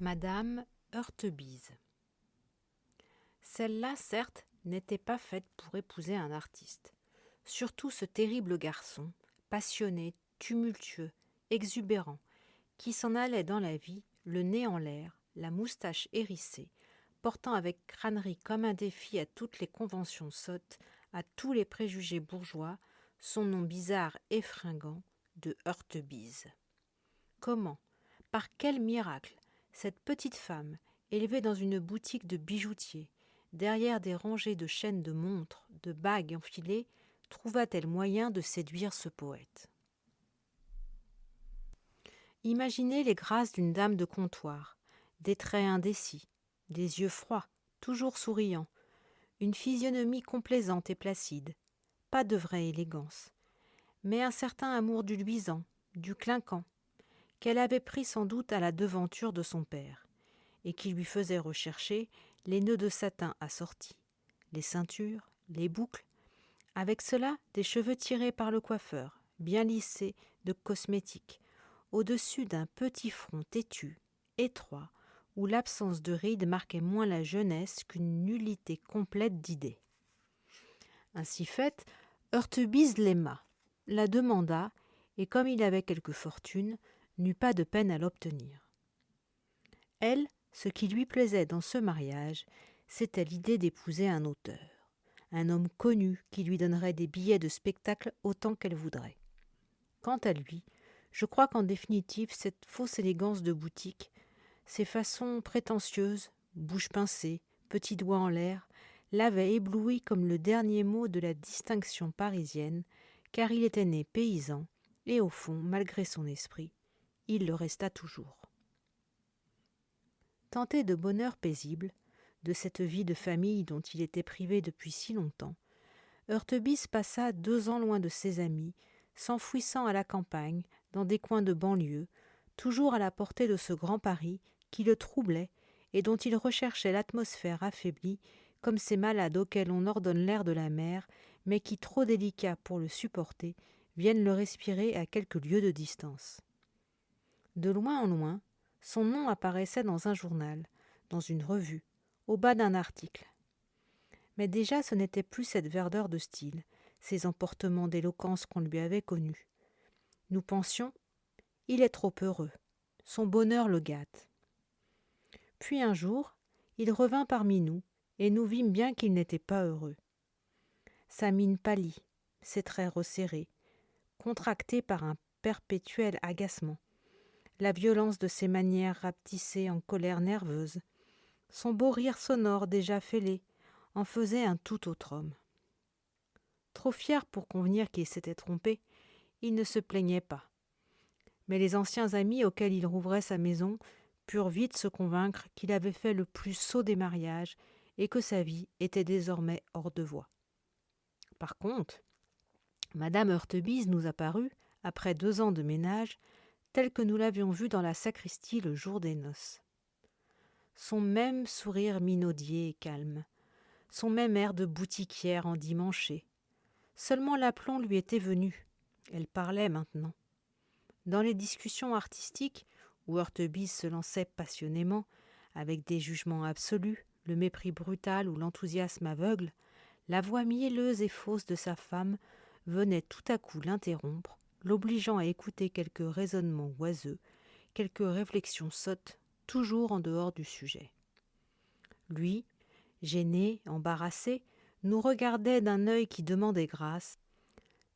Madame Heurtebise. Celle-là, certes, n'était pas faite pour épouser un artiste. Surtout ce terrible garçon, passionné, tumultueux, exubérant, qui s'en allait dans la vie, le nez en l'air, la moustache hérissée, portant avec crânerie comme un défi à toutes les conventions sottes, à tous les préjugés bourgeois, son nom bizarre et fringant de Heurtebise. Comment, par quel miracle, cette petite femme, élevée dans une boutique de bijoutier, derrière des rangées de chaînes de montres, de bagues enfilées, trouva-t-elle moyen de séduire ce poète? Imaginez les grâces d'une dame de comptoir, des traits indécis, des yeux froids, toujours souriants, une physionomie complaisante et placide, pas de vraie élégance, mais un certain amour du luisant, du clinquant, qu'elle avait pris sans doute à la devanture de son père, et qui lui faisait rechercher les nœuds de satin assortis, les ceintures, les boucles, avec cela des cheveux tirés par le coiffeur, bien lissés de cosmétiques, au-dessus d'un petit front têtu, étroit, où l'absence de rides marquait moins la jeunesse qu'une nullité complète d'idées. Ainsi faite, Heurtebise l'aima, la demanda, et comme il avait quelque fortune, n'eut pas de peine à l'obtenir. Elle, ce qui lui plaisait dans ce mariage, c'était l'idée d'épouser un auteur, un homme connu qui lui donnerait des billets de spectacle autant qu'elle voudrait. Quant à lui, je crois qu'en définitive, cette fausse élégance de boutique, ces façons prétentieuses, bouche pincée, petits doigts en l'air, l'avaient ébloui comme le dernier mot de la distinction parisienne, car il était né paysan, et au fond, malgré son esprit, il le resta toujours. Tenté de bonheur paisible, de cette vie de famille dont il était privé depuis si longtemps, Heurtebise passa 2 ans loin de ses amis, s'enfouissant à la campagne, dans des coins de banlieue, toujours à la portée de ce grand Paris qui le troublait et dont il recherchait l'atmosphère affaiblie, comme ces malades auxquels on ordonne l'air de la mer, mais qui, trop délicats pour le supporter, viennent le respirer à quelques lieues de distance. De loin en loin, son nom apparaissait dans un journal, dans une revue, au bas d'un article. Mais déjà ce n'était plus cette verdeur de style, ces emportements d'éloquence qu'on lui avait connus. Nous pensions, il est trop heureux, son bonheur le gâte. Puis un jour, il revint parmi nous, et nous vîmes bien qu'il n'était pas heureux. Sa mine pâlit, ses traits resserrés, contractés par un perpétuel agacement, la violence de ses manières rapetissées en colère nerveuse, son beau rire sonore déjà fêlé, en faisait un tout autre homme. Trop fier pour convenir qu'il s'était trompé, il ne se plaignait pas. Mais les anciens amis auxquels il rouvrait sa maison purent vite se convaincre qu'il avait fait le plus sot des mariages et que sa vie était désormais hors de voie. Par contre, Madame Heurtebise nous apparut, après 2 ans de ménage, telle que nous l'avions vue dans la sacristie le jour des noces. Son même sourire minaudier et calme, son même air de boutiquière endimanchée. Seulement l'aplomb lui était venu. Elle parlait maintenant. Dans les discussions artistiques, où Heurtebise se lançait passionnément, avec des jugements absolus, le mépris brutal ou l'enthousiasme aveugle, la voix mielleuse et fausse de sa femme venait tout à coup l'interrompre, l'obligeant à écouter quelques raisonnements oiseux, quelques réflexions sottes, toujours en dehors du sujet. Lui, gêné, embarrassé, nous regardait d'un œil qui demandait grâce,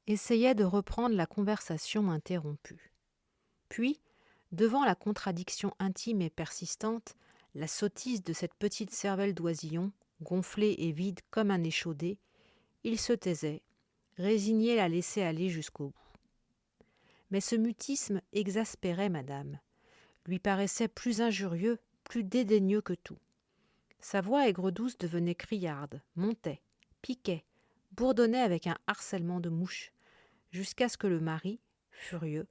essayait de reprendre la conversation interrompue. Puis, devant la contradiction intime et persistante, la sottise de cette petite cervelle d'oisillon, gonflée et vide comme un échaudé, il se taisait, résigné à la laisser aller jusqu'au bout. Mais ce mutisme exaspérait madame, lui paraissait plus injurieux, plus dédaigneux que tout. Sa voix aigre-douce devenait criarde, montait, piquait, bourdonnait avec un harcèlement de mouches, jusqu'à ce que le mari, furieux,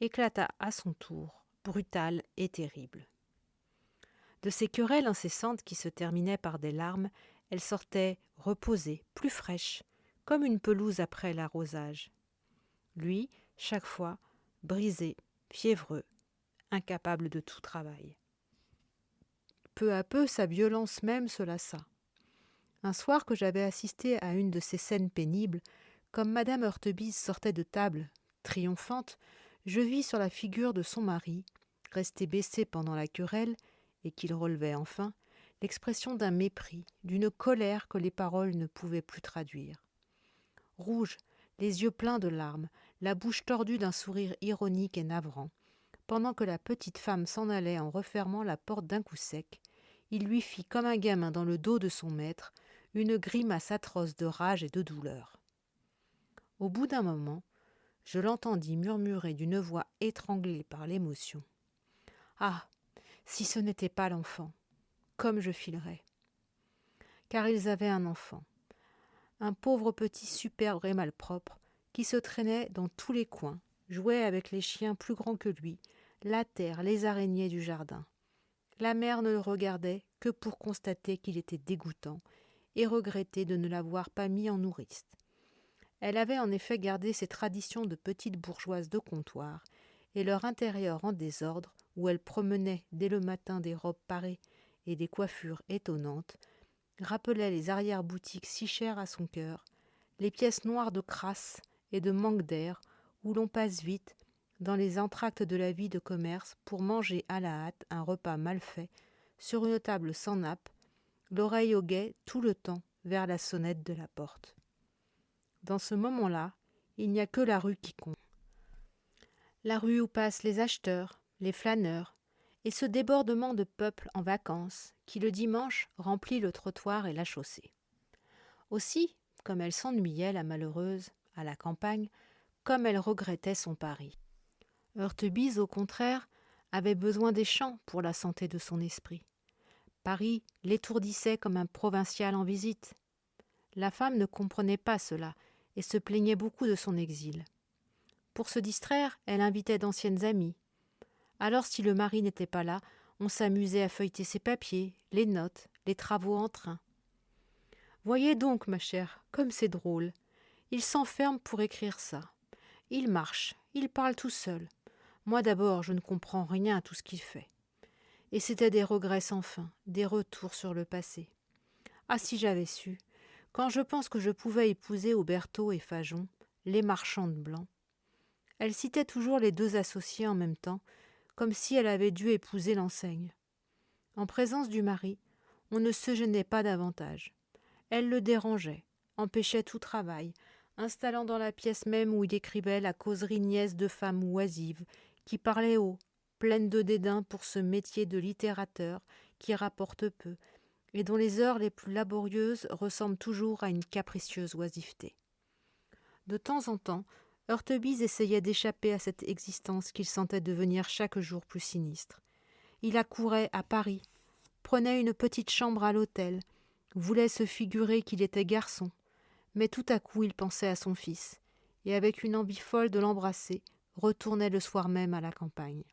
éclata à son tour, brutal et terrible. De ces querelles incessantes qui se terminaient par des larmes, elle sortait reposée, plus fraîche, comme une pelouse après l'arrosage. Lui, chaque fois, brisé, fiévreux, incapable de tout travail. Peu à peu, sa violence même se lassa. Un soir que j'avais assisté à une de ces scènes pénibles, comme madame Heurtebise sortait de table, triomphante, je vis sur la figure de son mari, resté baissé pendant la querelle, et qu'il relevait enfin, l'expression d'un mépris, d'une colère que les paroles ne pouvaient plus traduire. Rouge, les yeux pleins de larmes, la bouche tordue d'un sourire ironique et navrant, pendant que la petite femme s'en allait en refermant la porte d'un coup sec, il lui fit comme un gamin dans le dos de son maître une grimace atroce de rage et de douleur. Au bout d'un moment, je l'entendis murmurer d'une voix étranglée par l'émotion. « Ah, si ce n'était pas l'enfant, comme je filerais !» Car ils avaient un enfant, un pauvre petit superbe et malpropre, qui se traînait dans tous les coins, jouait avec les chiens plus grands que lui, la terre, les araignées du jardin. La mère ne le regardait que pour constater qu'il était dégoûtant et regretter de ne l'avoir pas mis en nourrice. Elle avait en effet gardé ses traditions de petite bourgeoise de comptoir, et leur intérieur en désordre, où elle promenait dès le matin des robes parées et des coiffures étonnantes, rappelait les arrière-boutiques si chères à son cœur, les pièces noires de crasse et de manque d'air, où l'on passe vite, dans les entr'actes de la vie de commerce, pour manger à la hâte un repas mal fait, sur une table sans nappe, l'oreille au guet tout le temps vers la sonnette de la porte. Dans ce moment-là, il n'y a que la rue qui compte. La rue où passent les acheteurs, les flâneurs, et ce débordement de peuple en vacances qui, le dimanche, remplit le trottoir et la chaussée. Aussi, comme elle s'ennuyait, la malheureuse, à la campagne, comme elle regrettait son Paris. Heurtebise, au contraire, avait besoin des champs pour la santé de son esprit. Paris l'étourdissait comme un provincial en visite. La femme ne comprenait pas cela et se plaignait beaucoup de son exil. Pour se distraire, elle invitait d'anciennes amies. Alors, si le mari n'était pas là, on s'amusait à feuilleter ses papiers, les notes, les travaux en train. Voyez donc, ma chère, comme c'est drôle. Il s'enferme pour écrire ça. Il marche, il parle tout seul. Moi d'abord, je ne comprends rien à tout ce qu'il fait. Et c'était des regrets sans fin, des retours sur le passé. Ah, si j'avais su, quand je pense que je pouvais épouser Auberteau et Fajon, les marchands de blanc. Elle citait toujours les deux associés en même temps, comme si elle avait dû épouser l'enseigne. En présence du mari, on ne se gênait pas davantage. Elle le dérangeait, empêchait tout travail, installant dans la pièce même où il écrivait la causerie niaise de femmes oisives, qui parlaient haut, pleines de dédain pour ce métier de littérateur qui rapporte peu, et dont les heures les plus laborieuses ressemblent toujours à une capricieuse oisiveté. De temps en temps, Heurtebise essayait d'échapper à cette existence qu'il sentait devenir chaque jour plus sinistre. Il accourait à Paris, prenait une petite chambre à l'hôtel, voulait se figurer qu'il était garçon, mais tout à coup il pensait à son fils, et avec une envie folle de l'embrasser, retournait le soir même à la campagne.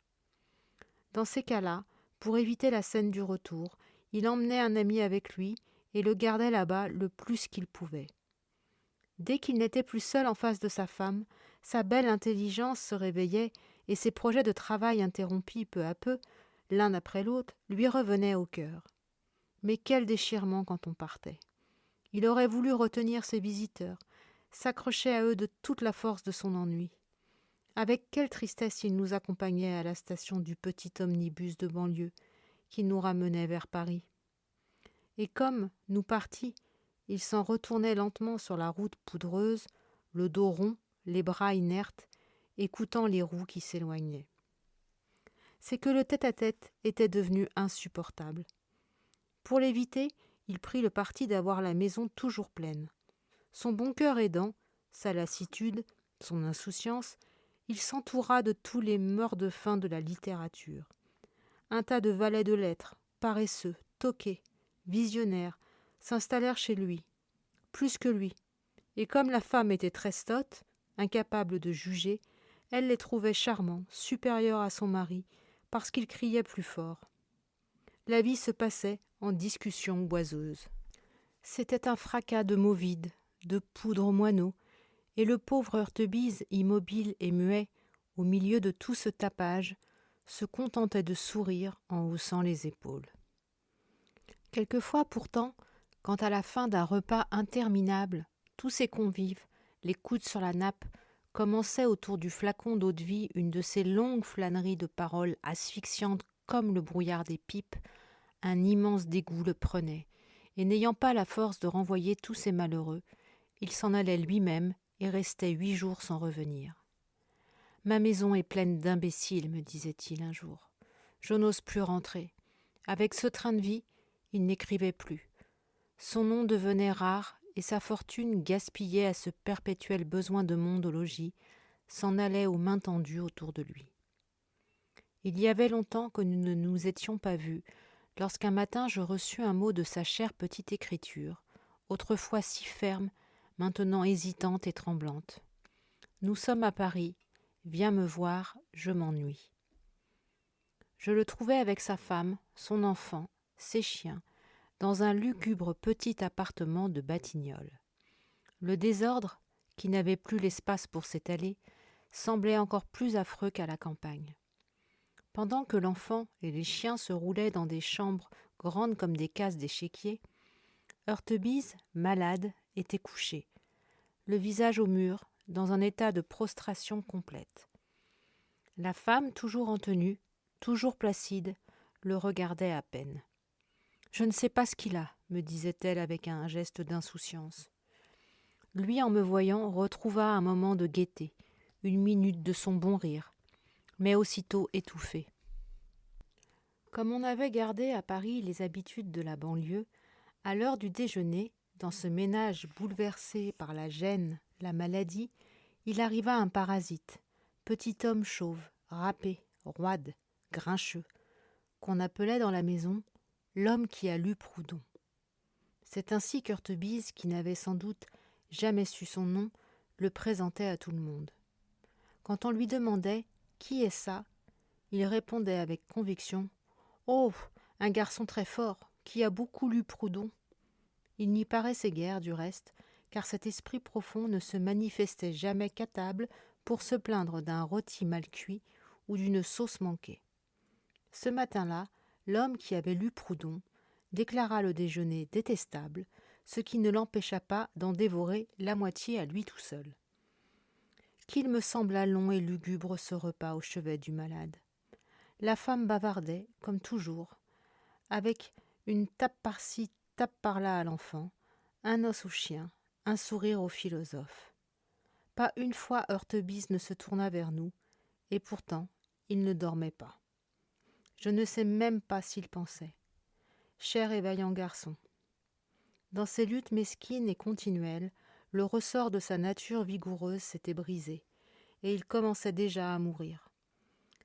Dans ces cas-là, pour éviter la scène du retour, il emmenait un ami avec lui et le gardait là-bas le plus qu'il pouvait. Dès qu'il n'était plus seul en face de sa femme, sa belle intelligence se réveillait et ses projets de travail interrompus peu à peu, l'un après l'autre, lui revenaient au cœur. Mais quel déchirement quand on partait! Il aurait voulu retenir ses visiteurs, s'accrocher à eux de toute la force de son ennui. Avec quelle tristesse il nous accompagnait à la station du petit omnibus de banlieue qui nous ramenait vers Paris. Et comme, nous partis, il s'en retournait lentement sur la route poudreuse, le dos rond, les bras inertes, écoutant les roues qui s'éloignaient. C'est que le tête-à-tête était devenu insupportable. Pour l'éviter, il prit le parti d'avoir la maison toujours pleine. Son bon cœur aidant, sa lassitude, son insouciance, il s'entoura de tous les meurt-de-faim de la littérature. Un tas de valets de lettres, paresseux, toqués, visionnaires, s'installèrent chez lui, plus que lui, et comme la femme était très sotte, incapable de juger, elle les trouvait charmants, supérieurs à son mari, parce qu'il criait plus fort. La vie se passait en discussions oiseuses. C'était un fracas de mots vides, de poudre moineau, et le pauvre Heurtebise, immobile et muet, au milieu de tout ce tapage, se contentait de sourire en haussant les épaules. Quelquefois pourtant, quand à la fin d'un repas interminable, tous ses convives, les coudes sur la nappe, commençaient autour du flacon d'eau-de-vie une de ces longues flâneries de paroles asphyxiantes comme le brouillard des pipes, un immense dégoût le prenait, et n'ayant pas la force de renvoyer tous ces malheureux, il s'en allait lui-même et restait 8 jours sans revenir. « Ma maison est pleine d'imbéciles, me disait-il un jour. Je n'ose plus rentrer. Avec ce train de vie, il n'écrivait plus. Son nom devenait rare et sa fortune, gaspillée à ce perpétuel besoin de monde au logis, s'en allait aux mains tendues autour de lui. Il y avait longtemps que nous ne nous étions pas vus, lorsqu'un matin je reçus un mot de sa chère petite écriture, autrefois si ferme, maintenant hésitante et tremblante. « Nous sommes à Paris. Viens me voir, je m'ennuie. » Je le trouvais avec sa femme, son enfant, ses chiens, dans un lugubre petit appartement de Batignolles. Le désordre, qui n'avait plus l'espace pour s'étaler, semblait encore plus affreux qu'à la campagne. Pendant que l'enfant et les chiens se roulaient dans des chambres grandes comme des cases d'échiquier, Heurtebise, malade, était couché, le visage au mur, dans un état de prostration complète. La femme, toujours en tenue, toujours placide, le regardait à peine. « Je ne sais pas ce qu'il a, » me disait-elle avec un geste d'insouciance. Lui, en me voyant, retrouva un moment de gaieté, une minute de son bon rire, mais aussitôt étouffé. Comme on avait gardé à Paris les habitudes de la banlieue, à l'heure du déjeuner, dans ce ménage bouleversé par la gêne, la maladie, il arriva un parasite, petit homme chauve, râpé, roide, grincheux, qu'on appelait dans la maison l'homme qui a lu Proudhon. C'est ainsi qu'Heurtebise, qui n'avait sans doute jamais su son nom, le présentait à tout le monde. Quand on lui demandait « Qui est ça ?», il répondait avec conviction « Oh, un garçon très fort, qui a beaucoup lu Proudhon. » Il n'y paraissait guère, du reste, car cet esprit profond ne se manifestait jamais qu'à table pour se plaindre d'un rôti mal cuit ou d'une sauce manquée. Ce matin-là, l'homme qui avait lu Proudhon déclara le déjeuner détestable, ce qui ne l'empêcha pas d'en dévorer la moitié à lui tout seul. Qu'il me sembla long et lugubre ce repas au chevet du malade. La femme bavardait, comme toujours, avec une tape par-ci, tape par-là à l'enfant, un os au chien, un sourire au philosophe. Pas une fois Heurtebise ne se tourna vers nous, et pourtant il ne dormait pas. Je ne sais même pas s'il pensait. Cher et vaillant garçon. Dans ces luttes mesquines et continuelles, le ressort de sa nature vigoureuse s'était brisé, et il commençait déjà à mourir.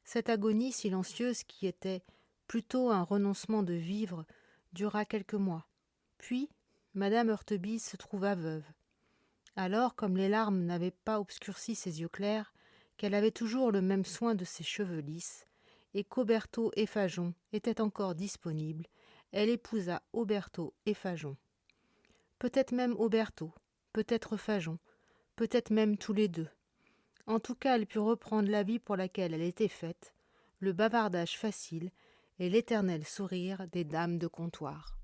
Cette agonie silencieuse qui était plutôt un renoncement de vivre dura quelques mois. Puis, Madame Heurtebise se trouva veuve. Alors, comme les larmes n'avaient pas obscurci ses yeux clairs, qu'elle avait toujours le même soin de ses cheveux lisses, et qu'Auberteau et Fajon étaient encore disponibles, elle épousa Auberteau et Fajon. Peut-être même Auberteau, peut-être Fajon, peut-être même tous les deux. En tout cas, elle put reprendre la vie pour laquelle elle était faite, le bavardage facile et l'éternel sourire des dames de comptoir.